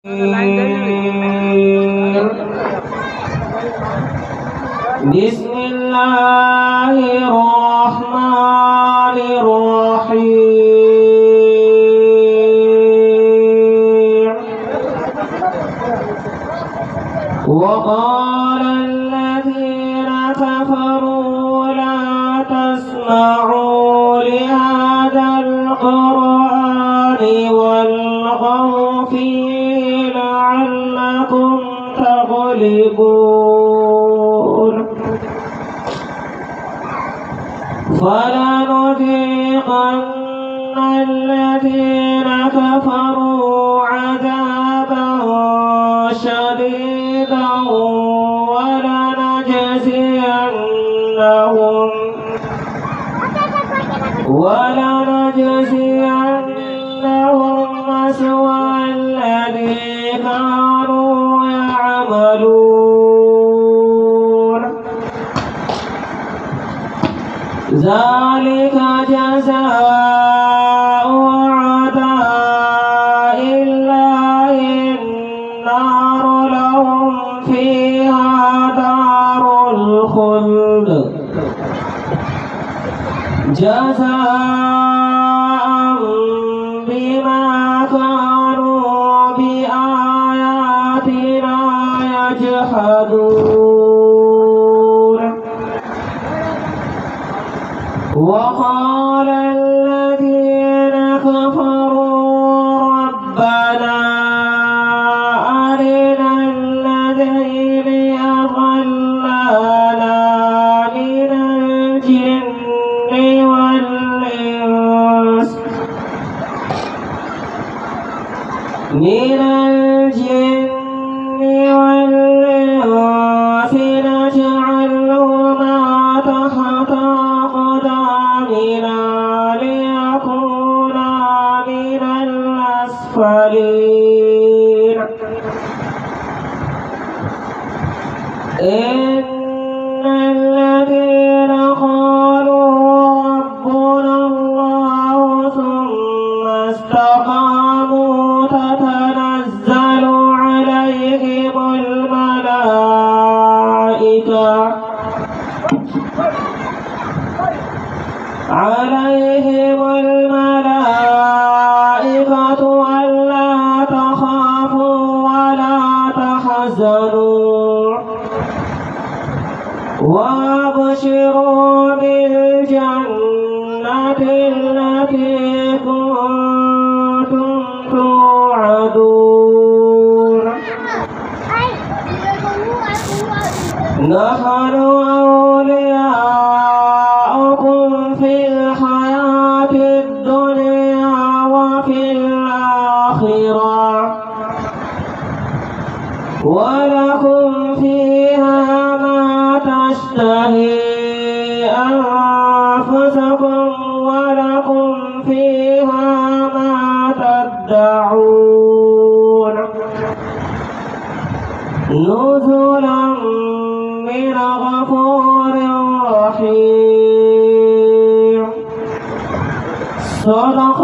بسم الله الرحمن الرحيم. وقال الذين كفروا لا تسمعوا لهذا القرآن والغوا فيه لعلكم تغلبون. فلنذيقن الذين كفروا عذابا شديدا ولنجزينهم أسوأ الذي كانوا يعملون. ذلك جزاء أعداء الله النار لهم فيها دار الخلد جزاء بما كانوا بآياتنا يجحدون. وقال الذين كفروا ربنا أرنا الذين أضلانا من الجن والإنس نجعلهما تحت أقدامنا ليكونا من الأسفلين. إن الذين قالوا ربنا الله ثم استقاموا تتنزل عليهم الملائكة ألا تخافوا ولا تحزنوا وأبشروا بالجنة التي كنتم توعدون. نحن أولياؤكم في الحياة الدنيا وفي الآخرة ولكم فيها ما تشتهي أنفسكم ولكم فيها ما تدعون. نزلا من غفور رحيم. صدق